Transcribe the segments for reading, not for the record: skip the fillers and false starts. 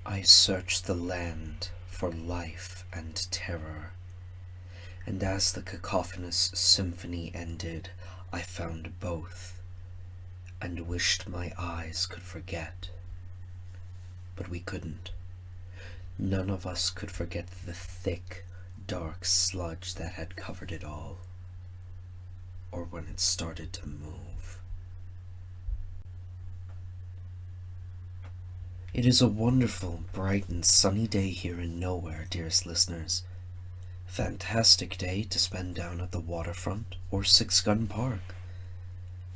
I searched the land for life and terror, and as the cacophonous symphony ended, I found both, and wished my eyes could forget. But we couldn't. None of us could forget the thick, dark sludge that had covered it all, or when it started to move. It is a wonderful, bright, and sunny day here in Nowhere, dearest listeners. Fantastic day to spend down at the waterfront or Six Gun Park.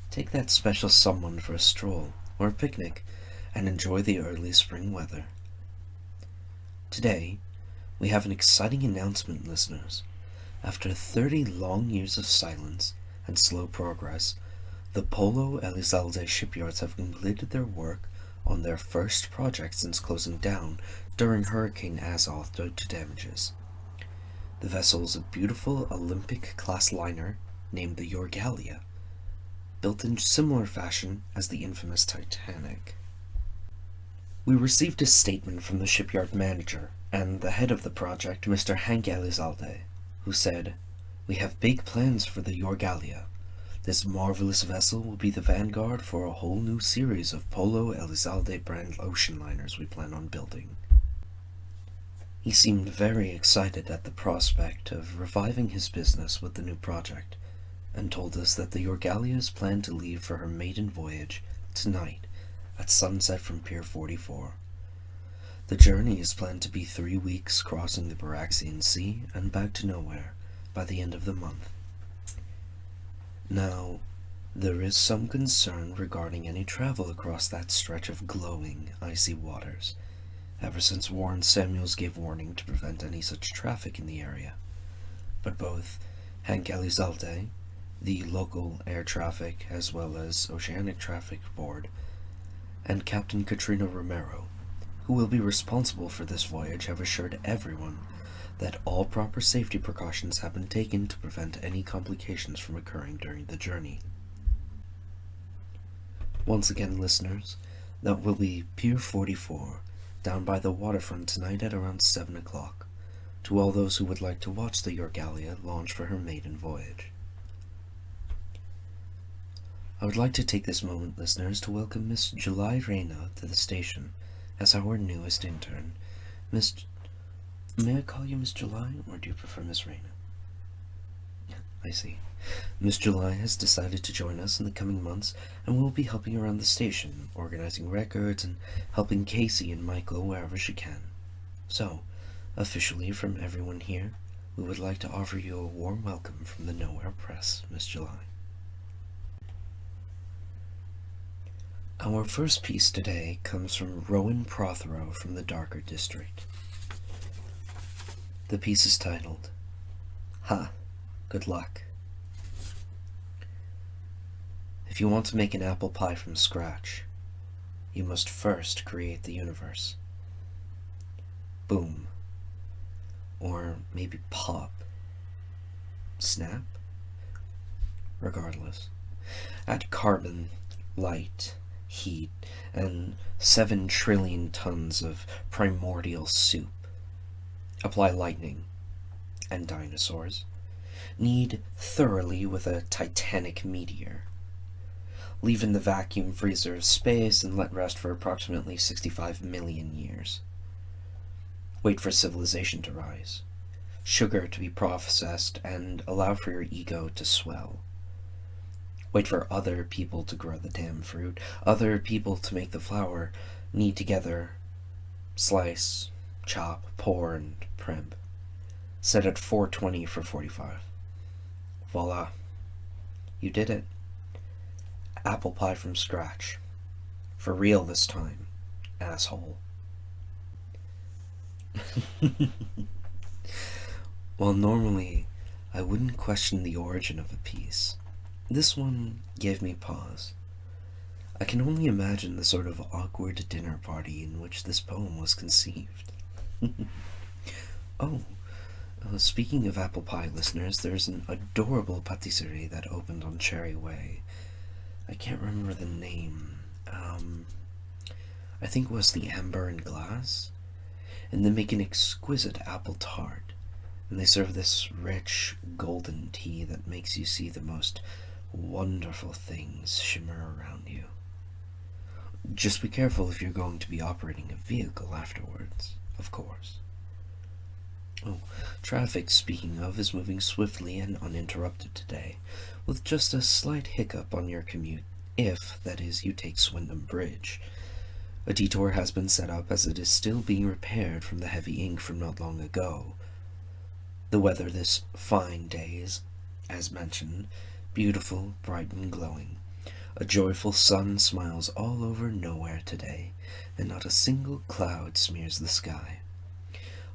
Take that special someone for a stroll or a picnic and enjoy the early spring weather. Today, we have an exciting announcement, listeners. After 30 long years of silence and slow progress, the Polo Elizalde shipyards have completed their work on their first project since closing down during Hurricane Azoth due to damages. The vessel is a beautiful Olympic-class liner named the Yorgalia, built in similar fashion as the infamous Titanic. We received a statement from the shipyard manager and the head of the project, Mr. Hank Elizalde, who said, "We have big plans for the Yorgalia. This marvelous vessel will be the vanguard for a whole new series of Polo Elizalde brand ocean liners we plan on building." He seemed very excited at the prospect of reviving his business with the new project, and told us that the Yorgalia is planned to leave for her maiden voyage tonight at sunset from Pier 44. The journey is planned to be 3 weeks crossing the Baraxian Sea and back to Nowhere by the end of the month. Now, there is some concern regarding any travel across that stretch of glowing, icy waters, ever since Warren Samuels gave warning to prevent any such traffic in the area. But both Hank Elizalde, the local air traffic as well as oceanic traffic board, and Captain Katrina Romero, who will be responsible for this voyage, have assured everyone that all proper safety precautions have been taken to prevent any complications from occurring during the journey. Once again, listeners, that will be Pier 44, down by the waterfront tonight at around 7 o'clock, to all those who would like to watch the Yorgalia launch for her maiden voyage. I would like to take this moment, listeners, to welcome Miss July Reyna to the station as our newest intern. May I call you Miss July, or do you prefer Miss Reyna? I see. Miss July has decided to join us in the coming months, and will be helping around the station, organizing records and helping Kacey and Michael wherever she can. So, officially from everyone here, we would like to offer you a warm welcome from the Nowhere Press, Miss July. Our first piece today comes from Rowan Prothero from the Darker District. The piece is titled, "Ha, Good Luck." If you want to make an apple pie from scratch, you must first create the universe. Boom. Or maybe pop. Snap? Regardless. Add carbon, light, heat, and 7 trillion tons of primordial soup. Apply lightning and dinosaurs. Knead thoroughly with a titanic meteor. Leave in the vacuum freezer of space and let rest for approximately 65 million years. Wait for civilization to rise, sugar to be processed, and allow for your ego to swell. Wait for other people to grow the damn fruit, other people to make the flour, knead together, slice, chop, pour, and primp. Set at 420 for 45. Voila. You did it. Apple pie from scratch. For real this time, asshole. While normally I wouldn't question the origin of a piece, this one gave me pause. I can only imagine the sort of awkward dinner party in which this poem was conceived. Speaking of apple pie, listeners, there's an adorable patisserie that opened on Cherry Way. I can't remember the name. I think it was the Amber and Glass. and they make an exquisite apple tart, and they serve this rich golden tea that makes you see the most wonderful things shimmer around you. Just be careful if you're going to be operating a vehicle afterwards, of course. Oh, traffic, speaking of, is moving swiftly and uninterrupted today, with just a slight hiccup on your commute, if, that is, you take Swindon Bridge. A detour has been set up as it is still being repaired from the heavy ink from not long ago. The weather this fine day is, as mentioned, beautiful, bright, and glowing. A joyful sun smiles all over nowhere today, and not a single cloud smears the sky.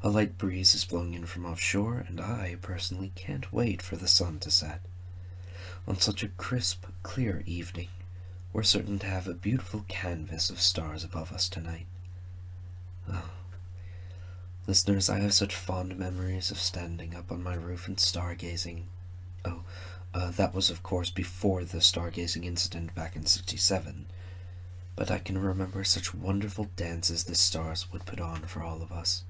A light breeze is blowing in from offshore, and I personally can't wait for the sun to set. On such a crisp, clear evening, we're certain to have a beautiful canvas of stars above us tonight. Oh. Listeners, I have such fond memories of standing up on my roof and stargazing. That was, of course, before the stargazing incident back in '67. But I can remember such wonderful dances the stars would put on for all of us.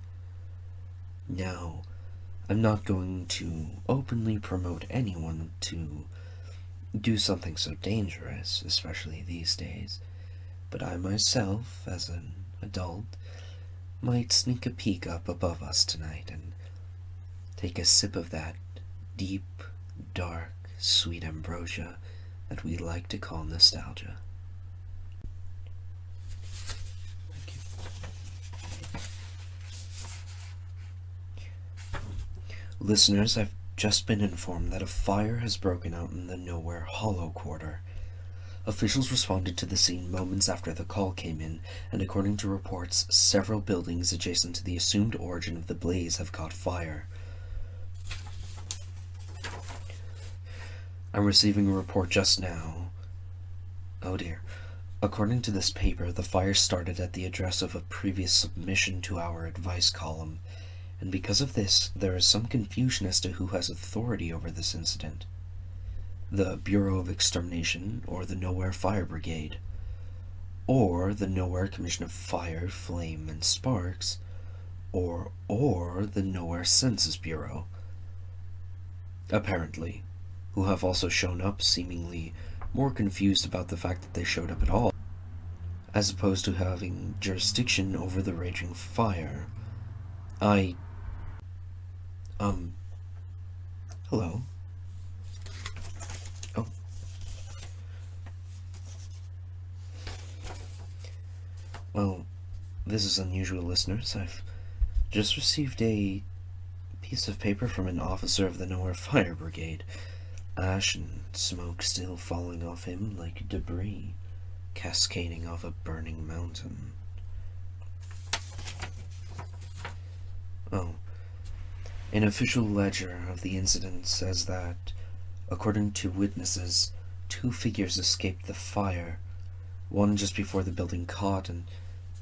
Now, I'm not going to openly promote anyone to do something so dangerous, especially these days, but I myself, as an adult, might sneak a peek up above us tonight and take a sip of that deep, dark, sweet ambrosia that we like to call nostalgia. Listeners, I've just been informed that a fire has broken out in the Nowhere Hollow Quarter. Officials responded to the scene moments after the call came in, and according to reports, several buildings adjacent to the assumed origin of the blaze have caught fire. I'm receiving a report just now. Oh dear. According to this paper, the fire started at the address of a previous submission to our advice column, and because of this, there is some confusion as to who has authority over this incident. The Bureau of Extermination, or the Nowhere Fire Brigade, or the Nowhere Commission of Fire, Flame, and Sparks, or the Nowhere Census Bureau. Apparently, who have also shown up seemingly more confused about the fact that they showed up at all, as opposed to having jurisdiction over the raging fire. Hello? Oh. Well, this is unusual, listeners. I've just received a piece of paper from an officer of the Nowhere Fire Brigade. Ash and smoke still falling off him like debris, cascading off a burning mountain. Oh. An official ledger of the incident says that, according to witnesses, 2 figures escaped the fire, one just before the building caught and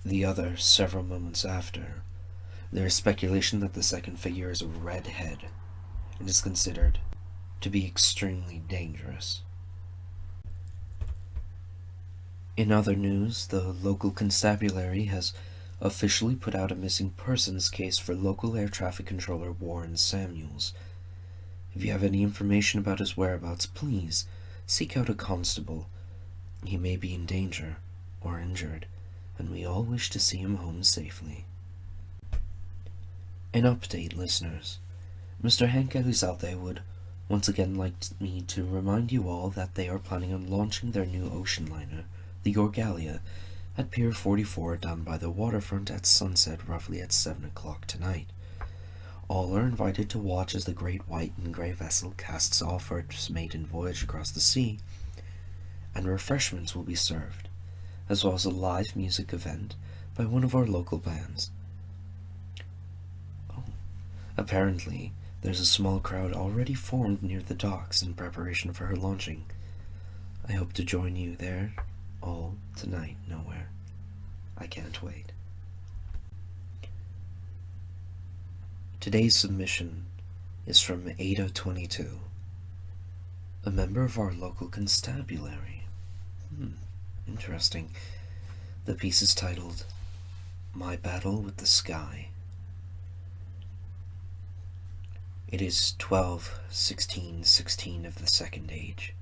the other several moments after. There is speculation that the second figure is a redhead and is considered to be extremely dangerous. In other news, the local Constabulary has officially put out a missing persons case for local air traffic controller Warren Samuels. If you have any information about his whereabouts, please seek out a constable. He may be in danger or injured, and we all wish to see him home safely. An update, listeners. Mr. Hank Elizalde would once again like me to remind you all that they are planning on launching their new ocean liner, the Orgalia, at Pier 44 down by the waterfront at sunset roughly at 7 o'clock tonight. All are invited to watch as the great white and grey vessel casts off for its maiden voyage across the sea, and refreshments will be served, as well as a live music event by one of our local bands. Oh, apparently, there's a small crowd already formed near the docks in preparation for her launching. I hope to join you there all tonight, Nowhere. I can't wait. Today's submission is from Ada22, a member of our local constabulary. Interesting. The piece is titled, My Battle with the Sky. It is 12:16:16 of the second age.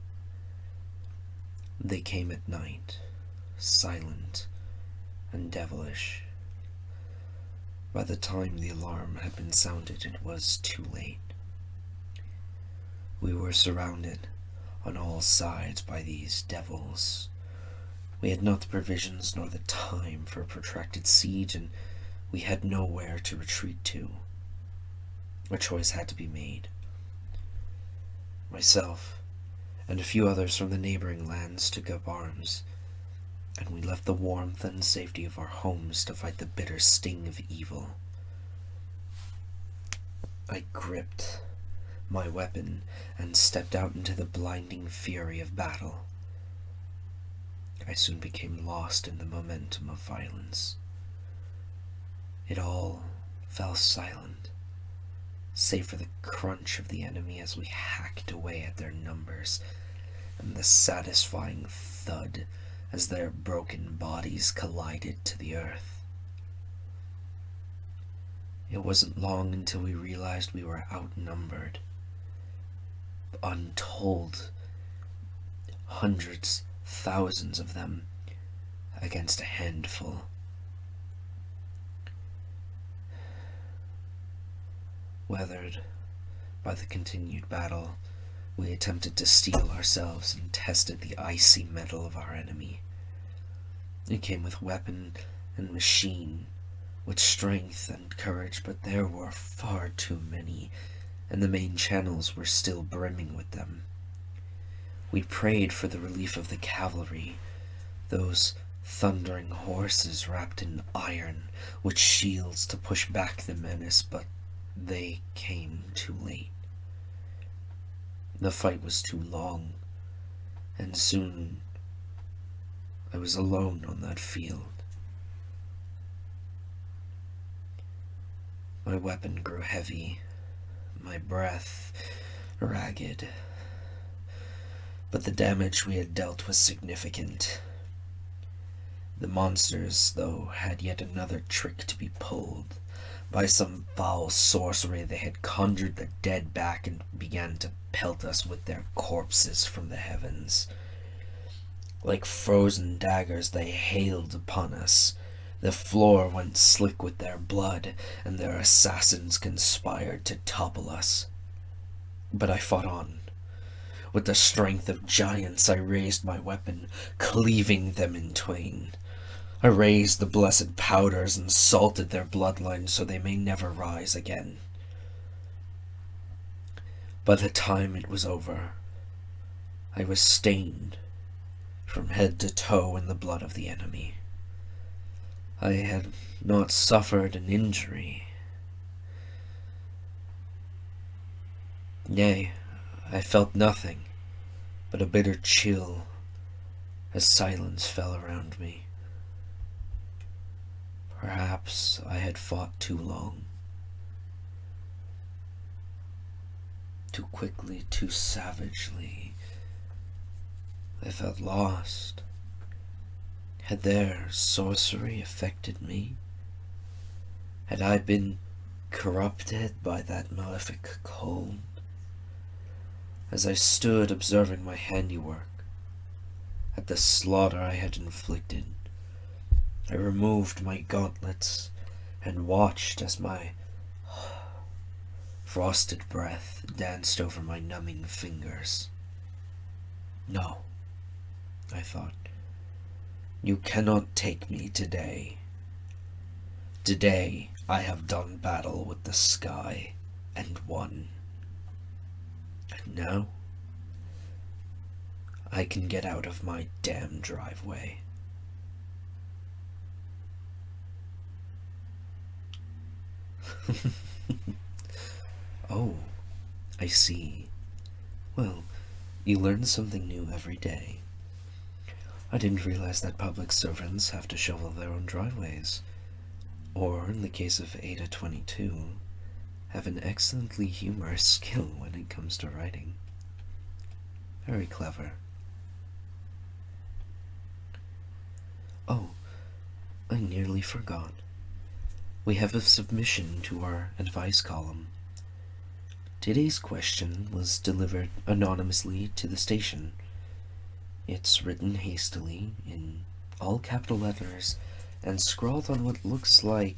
They came at night, silent and devilish. By the time the alarm had been sounded, it was too late. We were surrounded on all sides by these devils. We had not the provisions nor the time for a protracted siege, and we had nowhere to retreat to. A choice had to be made. Myself and a few others from the neighboring lands took up arms, and we left the warmth and safety of our homes to fight the bitter sting of evil. I gripped my weapon and stepped out into the blinding fury of battle. I soon became lost in the momentum of violence. It all fell silent, save for the crunch of the enemy as we hacked away at their numbers, and the satisfying thud as their broken bodies collided to the earth. It wasn't long until we realized we were outnumbered. Untold hundreds, thousands of them against a handful. Weathered by the continued battle, we attempted to steel ourselves and tested the icy metal of our enemy. It came with weapon and machine, with strength and courage, but there were far too many, and the main channels were still brimming with them. We prayed for the relief of the cavalry, those thundering horses wrapped in iron, with shields to push back the menace, but they came too late. The fight was too long, and soon I was alone on that field. My weapon grew heavy, my breath ragged, but the damage we had dealt was significant. The monsters, though, had yet another trick to be pulled. By some foul sorcery, they had conjured the dead back and began to pelt us with their corpses from the heavens. Like frozen daggers, they hailed upon us. The floor went slick with their blood, and their assassins conspired to topple us. But I fought on. With the strength of giants, I raised my weapon, cleaving them in twain. I raised the blessed powders and salted their bloodlines so they may never rise again. By the time it was over, I was stained from head to toe in the blood of the enemy. I had not suffered an injury. Nay, I felt nothing but a bitter chill as silence fell around me. Perhaps I had fought too long, too quickly, too savagely. I felt lost. Had their sorcery affected me? Had I been corrupted by that malefic cold? As I stood observing my handiwork, at the slaughter I had inflicted, I removed my gauntlets and watched as my frosted breath danced over my numbing fingers. No, I thought, you cannot take me today. Today I have done battle with the sky and won. And now I can get out of my damn driveway. Oh, I see. Well, you learn something new every day. I didn't realize that public servants have to shovel their own driveways, or, in the case of Ada 22, have an excellently humorous skill when it comes to writing. Very clever. Oh, I nearly forgot. We have a submission to our advice column. Today's question was delivered anonymously to the station. It's written hastily, in all capital letters, and scrawled on what looks like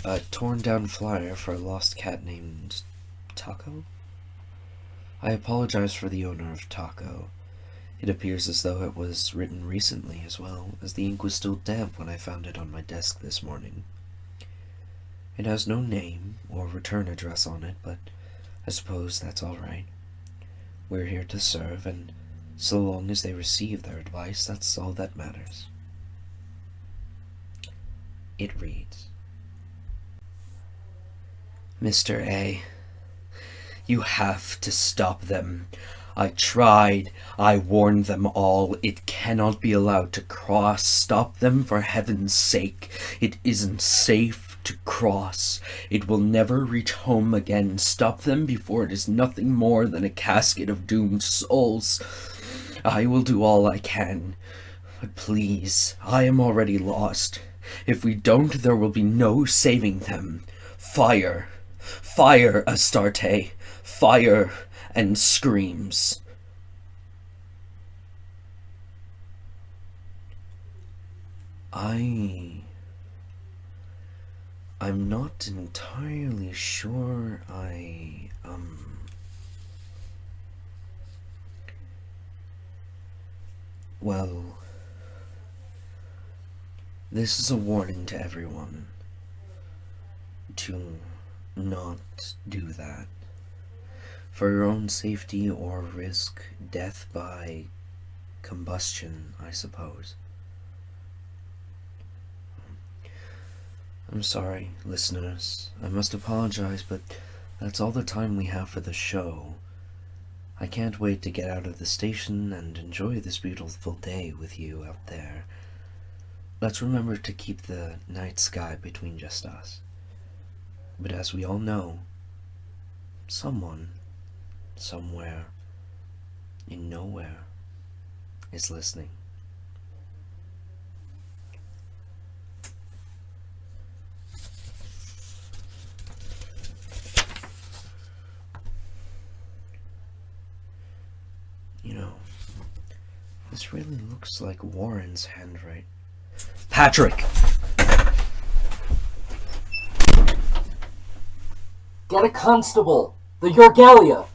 a torn-down flyer for a lost cat named Taco? I apologize for the owner of Taco. It appears as though it was written recently as well, as the ink was still damp when I found it on my desk this morning. It has no name or return address on it, but I suppose that's all right. We're here to serve, and so long as they receive their advice, that's all that matters. It reads, Mr. A, you have to stop them. I tried. I warned them all. It cannot be allowed to cross. Stop them for heaven's sake. It isn't safe to cross. It will never reach home again. Stop them before it is nothing more than a casket of doomed souls. I will do all I can. But please, I am already lost. If we don't, there will be no saving them. Fire. Fire, Astarte. Fire and screams. I'm not entirely sure well, this is a warning to everyone to not do that. For your own safety or risk death by combustion, I suppose. I'm sorry, listeners. I must apologize, but that's all the time we have for the show. I can't wait to get out of the station and enjoy this beautiful day with you out there. Let's remember to keep the night sky between just us. But as we all know, someone, somewhere, in nowhere, is listening. You know, this really looks like Warren's handwriting. Patrick! Get a constable! The Yorgalia!